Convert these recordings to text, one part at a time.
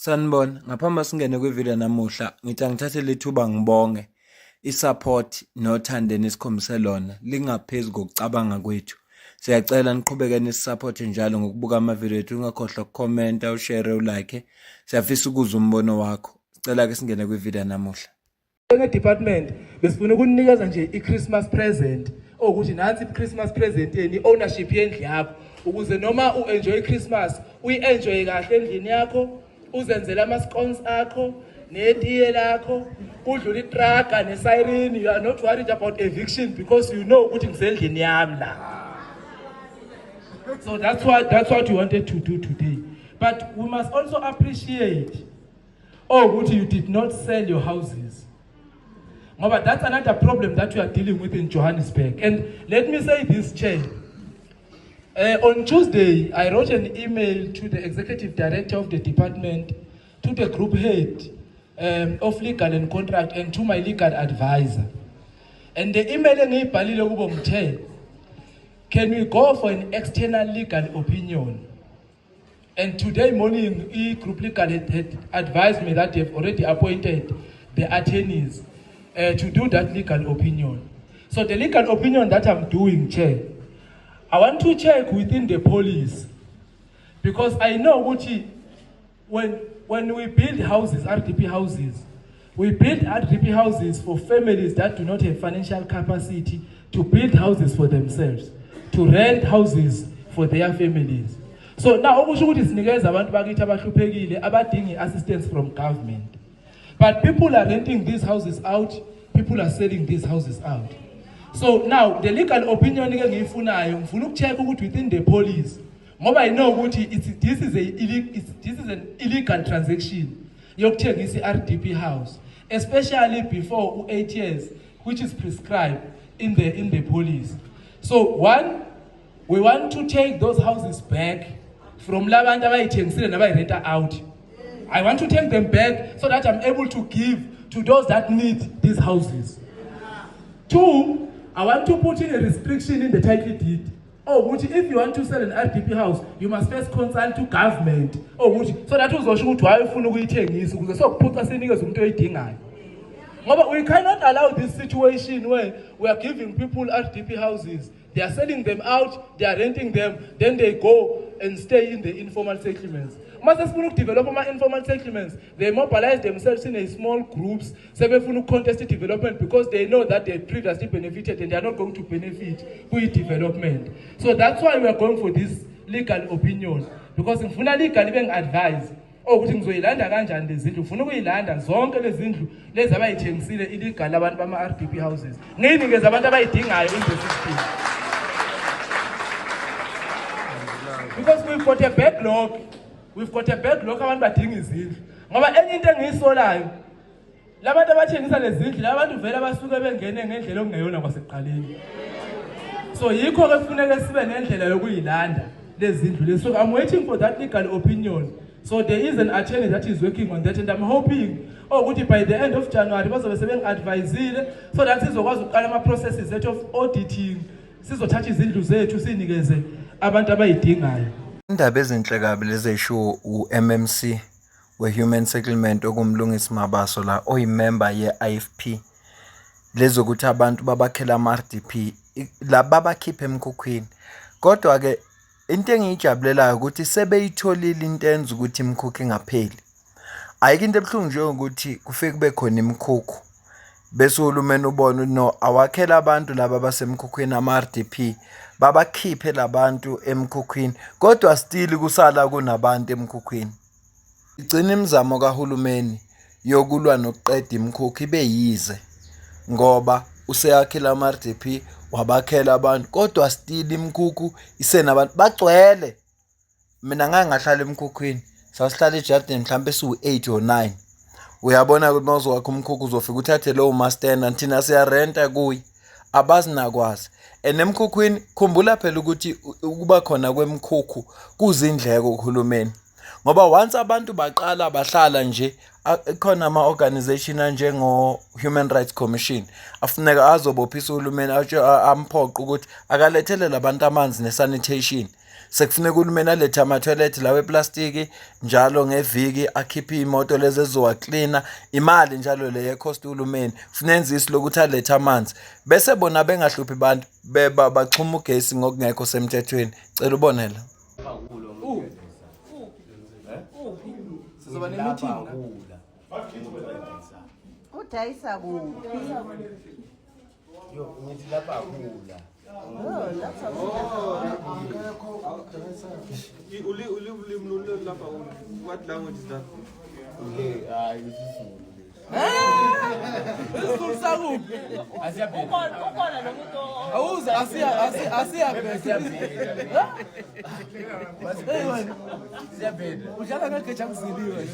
Sanibona, ngaphambi singene kwivideo namuhla, ngithi angithathe lethuba ngibonge i-support nothando nesikhombise lona lingaphezu kokucabanga kwethu. Siyacela niqhubeke nisupporte njalo ngokubuka amavideo ethu, ungakhohlwa ukukhomenta, ushare, ulike. Siyafisa ukuzwa umbono wakho. Sicela ke singene kwivideo namuhla. Department besifuna ukunikeza nje i-Christmas present ukuthi nansi i-Christmas present yeni ownership yendlu yakho ukuze noma u-enjoy i-Christmas uyi-enjoy kahle endlini yakho, uzenzela ama-scones akho netiye lakho, udlula itraga ne-siren. You are not worried about eviction because you know ukuthi ngisendlini yami la. So that's what we wanted to do today. But we must also appreciate ukuthi you did not sell your houses. But that's another problem that we are dealing with in Johannesburg. And let me say this, Chair. On Tuesday, I wrote an email to the executive director of the department, to the group head of legal and contract, and to my legal advisor. And the email, can we go for an external legal opinion? And today morning, group legal had advised me that they've already appointed the attorneys to do that legal opinion. So the legal opinion that I'm doing, Chair, I want to check within the police, because I know when we build houses, RDP houses, we build RDP houses for families that do not have financial capacity to build houses for themselves, to rent houses for their families. So now, assistance from government. But people are renting these houses out, people are selling these houses out. So now, the legal opinion if you check within the police, I know this is an illegal transaction. You check this RDP house, especially before 8 years, which is prescribed in the police. So one, we want to take those houses back from Lavanda renter out. I want to take them back so that I'm able to give to those that need these houses. Two, I want to put in a restriction in the title deed. If you want to sell an RDP house, you must first consult to government. So that was but we cannot allow this situation where we are giving people RDP houses. They are selling them out, they are renting them, then they go and stay in the informal settlements. Must develop informal settlements. They mobilize themselves in a small groups. They contest development because they know that they previously benefited and they are not going to benefit with development. So that's why we are going for this legal opinion. Because in legal even advice, ukuthi ngizoyilanda kanjani lezindlu, ufuna ukuyilanda zonke lezindlu lezi abayithengisile illegal abantu bama-RDP houses. Nginikeza abantu abayidingayo in the system. Because we've got a backlog abantu badinga izindlu. Ngoba enye into engiyisolayo, labantu abathengisa lezindlu, labantu vele basuke bengene ngendlela okungeyona kwasekuqaleni. So yikho ke kufuneka sibe nendlela yokuyilanda lezindlu lezi. So I'm waiting for that legal opinion. So there is an attorney that is working on that, and I'm hoping by the end of January bazobe advisile so that sizokwazi ukuqala ama-processes of auditing, sizothatha izindlu zethu sinikeze abantu abayidingayo. Indaba ezinhle kabi lezi esho u-MMC we-Human Settlement okumlungisi Mabaso la oyimember ye-IFP, lezokuthi abantu babakhela ama-RDP la babakhiphe emkhukhwini. Kodwa ke into engiyijabulelayo ukuthi sebeyitholile into enza ukuthi imkhukhu ingapheli. Ayikho into ebuhlungu nje ukuthi kufike kube khona imkhukhu bese uhulumeni ubona no awakhela abantu laba basemkhukhwini ama-RDP babakhiphe labantu emkhukhwini, kodwa still kusala kunabantu emkhukhwini. Igcina imizamo kahulumeni yokulwa nokuqeda imkhukhu ibe yize, ngoba useyakhela ama-RDP wabakhela abantu, kodwa still imkhukhu isenabantu bagcwele. Mina ngahlala emkhukhwini, sasihlala ejardini mhlawumbe siwu-8 or 9. Uyabona ukuthi mawuzokwakha umkhukhu uzofika uthathe lowo master thina siyarenta kuyi abazinakwazi. And emkhukhwini khumbula phela ukuthi ukuba khona kwemkhukhu kuzindleko kuhulumeni, ngoba once abantu baqala bahlala nje khona ama-organization anjengo-Human Rights Commission afuneka azobophisa uhulumeni amphoqe ukuthi akalethele labantu amanzi ne-sanitation. sekufuneka uhulumeni alethe ama-toilet lawa eplastiki njalo ngeviki, akhiphe iy'moto lezi ezizowaklina, imali njalo le ye-cost uhulumeni, funenzisi lokuthi alethe amanzi, bese bona bengahluphi bantu baxhuma ugesi ngokungekho semthethweni. Cela ubonela. Sizoba ne-meeting udayisa kuphi? Yo, ngithi lapha akula. Oh, lapha What language is that? ukhona lo muntu awuze udlala ngegeja kuziliwe.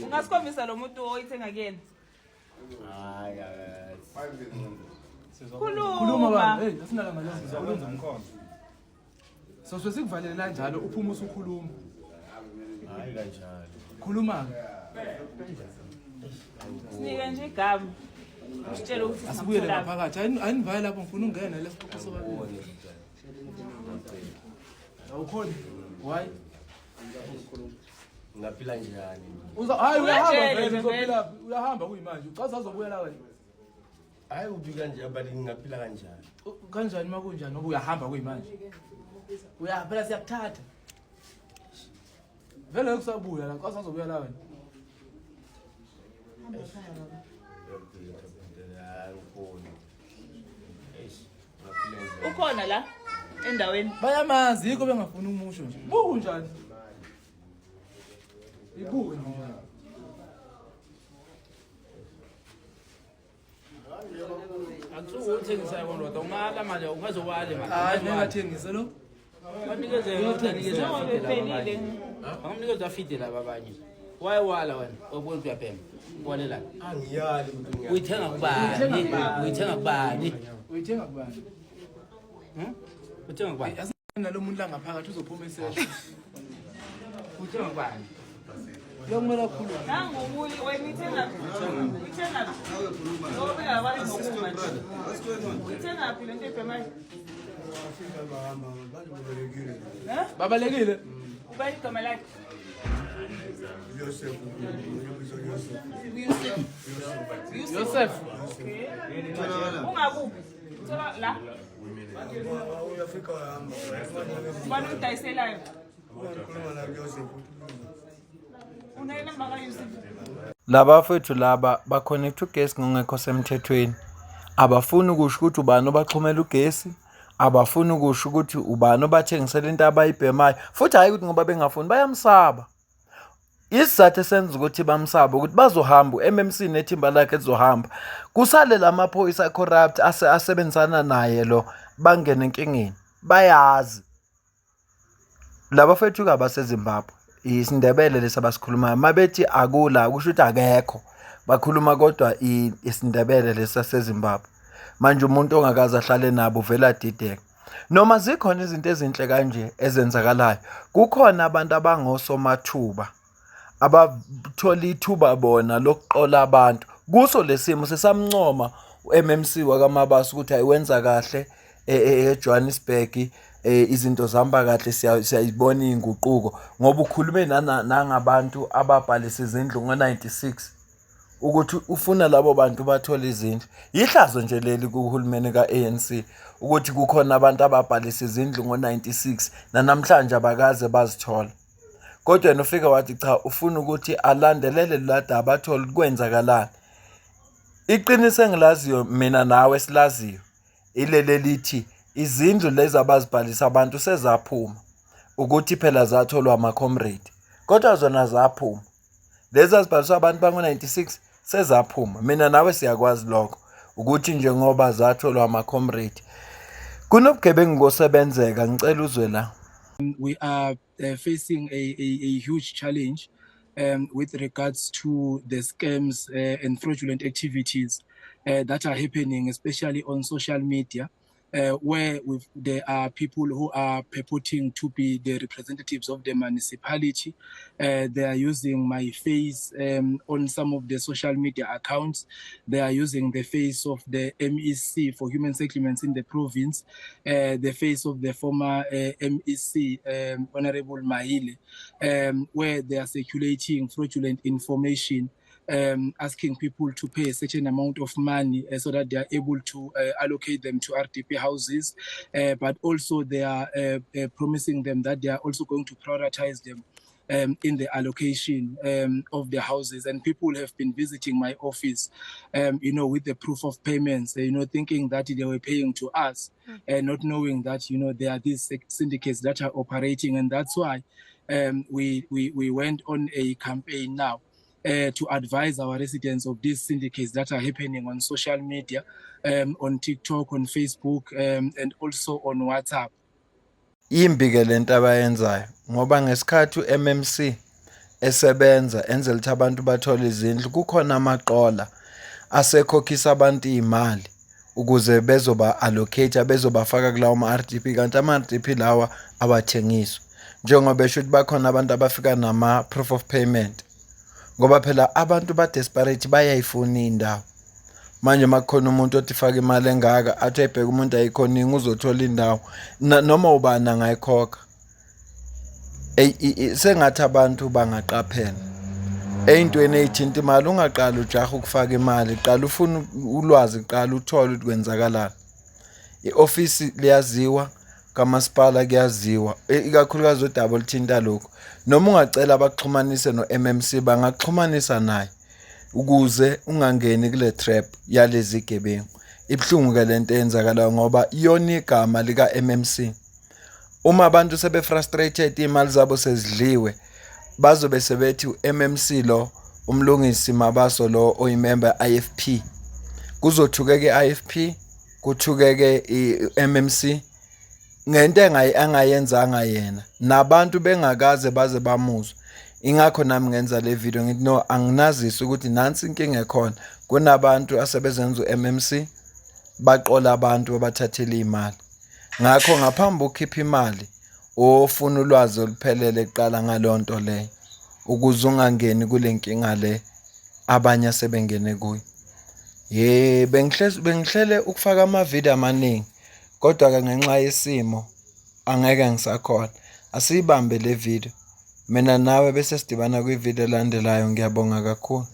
ungasikhombisa lo muntu oyithenga kuyena. Khuluma baba, asinala ngalo. So sikuvalele la njalo uphuma usukhuluma. Hayi kanjalo. Khuluma. Sinike nje igama. Usitshela ukuthi Asibuyele ngaphakathi. Ayinivale lapho ngifuna ungena la sixoxo sobabili. Awukhona. Why? Ngaphila njani? Hayi uyahamba Uyatshela, phela uyahamba kuyimanje. Ucaza azobuya la wena. Hayi ubika nje abali ngaphila kanjani? Kanjani makunjani ngoba uyahamba kuyimanje? Phela siyakuthatha. Vele ukusabuya la, ucaza azobuya la wena. ukhona la endaweni. Bayamazi yiko bengafuni umusho nje. Buku njani? Ibuku nje. Akusuke uthengisa yona kodwa ungala manje ungazowale manje. Hayi ngingathengisa lo. Banikeze Uphelile. Bangamnikeza afide laba abanye. Wayewala wena obona uyaphema. Walela. Angiyali ukuthi ngiyali. Uyithenga kubani? Uyithenga kubani? Uyithenga kubani? Uyithenga kubani? Nalo muntu la ngaphakathi uzophuma esesho. Uyithenga kubani? Yongimela kakhulu. Nangu wena ithenga. Ithenga. Ngoba ngabali ngokuma nje. Ithenga phi lento ephemayo? Babalekile. Ubani igama lakhe? Yosef. Ungakuphi? Uthola la. Ubani udayiselayo? Unayinamba kaYusuf? Laba fethu laba baconnect ugesi ngongekho semthethweni. Abafuni ukusho ukuthi ubani obaxhumela ugesi, abafuni ukusho ukuthi ubani obathengisela into abayibhemayo, futhi hayi ukuthi ngoba bengafuni bayamsaba. Isizathu esenza ukuthi bamsaba ukuthi bazohamba uMMC nethimba lakhe lizohamba. Kusale lamaphoyisa corrupt asebenzana naye lo bangena enkingeni. Bayazi. Laba fethu kabaseZimbabwe. IsiNdebele lesabasikhulumayo mabethi akula kusho ukuthi akekho. Bakhuluma kodwa isiNdebele lesaseZimbabwe. Manje umuntu ongakaze ahlale nabo vela dideka. Noma zikhona izinto ezinhle kanje ezenzakalayo. Kukhona abantu abangosomathuba abathola ithuba bona lokuqola abantu. Kuso lesimo sesamncoma uMMC wakamabasa ukuthi ayiwenza kahle eJohannesburg. Izinto zihamba kahle, siyayibona inguquko ngoba ukhulume nangabantu ababhalisa izindlu ngo-96 ukuthi ufuna labo bantu bathola izindlu. Ihlazo nje leli kuhulumeni ka-ANC ukuthi kukhona abantu ababhalisa izindlu ngo-96 nanamhlanje abakaze bazithola. Kodwa yena ufika wathi cha ufuna ukuthi alandelele ladaba athole kwenzakalani. Iqiniso engilaziyo mina nawe silaziyo ilele lithi izindlu lezi abazibhalisa abantu sezaphuma ukuthi phela zatholwa ama-comrade, kodwa zona zaphuma. Lezi azibhaliswa abantu bango-96 sezaphuma. Mina nawe siyakwazi lokho ukuthi njengoba zatholwa ama-comrade kunobugebengu kosebenzeka. Ngicela uzwe la. We are facing a huge challenge with regards to the scams and fraudulent activities that are happening, especially on social media. where there are people who are purporting to be the representatives of the municipality. They are using my face on some of the social media accounts. They are using the face of the MEC for human settlements in the province, the face of the former MEC, Honorable Maile, where they are circulating fraudulent information, asking people to pay a certain amount of money so that they are able to allocate them to RDP houses, but also they are promising them that they are also going to prioritize them in the allocation of the houses. And people have been visiting my office, with the proof of payments, thinking that they were paying to us, not knowing that, there are these syndicates that are operating. And that's why we went on a campaign now to advise our residents of these syndicates that are happening on social media, on TikTok, on Facebook, and also on WhatsApp. Imbi-ke lento abayenzayo ngoba ngesikhathi u-MMC esebenza enzela ukuthi abantu bathole izindlu, kukhona amaqola asekhokhisa abantu iy'mali ukuze bezoba-allocate, bezobafaka kulawo ma-RDP, kanti ama-RDP lawa awathengiswa. Njengoba besho ukuthi bakhona abantu abafika nama-proof of payment, ngoba phela abantu ba-desperate bayayifuna iy'ndawo. Manje makukhona umuntu othi faka imali engaka, athi ayibheke umuntu ayikhoningi uzothola indawo, noma ubani angayikhokha. Sengathi abantu bangaqaphela ey'ntweni ey'thinta imali. Ungaqala ujaha ukufaka imali, qala ufuna ulwazi, qala uthole ukuthi kwenzakalani. I-ofisi liyaziwa, kamasipala kuyaziwa, ikakhulukazi udaba oluthinta lokhu. Noma ungacela bakuxhumanise no-MMC, bangakuxhumanisa naye ukuze ungangeni kule trap yalezi gebengu. Ibhlungu-ke lento eyenzakalayo ngoba iyona igama lika-MMC. Uma abantu sebe-frustrated, iy'mali zabo sezidliwe, bazobe sebethi u-MMC lo, umlungisi Mabaso lo oyimember IFP. Kuzothukeke i-IFP, kuthukeke i-MMC ngento angayenzanga yena, nabantu bengakaze baze bamuzwa. Ingakho nami ngenza le video ngithi no, anginazisi ukuthi nansi inkinga ekhona. Kunabantu asebezenza u-MMC baqola abantu babathathele iy'mali. Ngakho ngaphambi kokukhipha imali, ofuna ulwazi oluphelele kuqala ngaleyo nto leyo ukuze ungangeni kule nkinga le abanye asebengene kuyo. Bengihlele ukufaka amavidiyo amaningi, kodwa-ke ngenxa yesimo angeke ngisakhona. Asiyibambe le video, mina nawe bese sidibana kwividiyo elandelayo. Ngiyabonga kakhulu.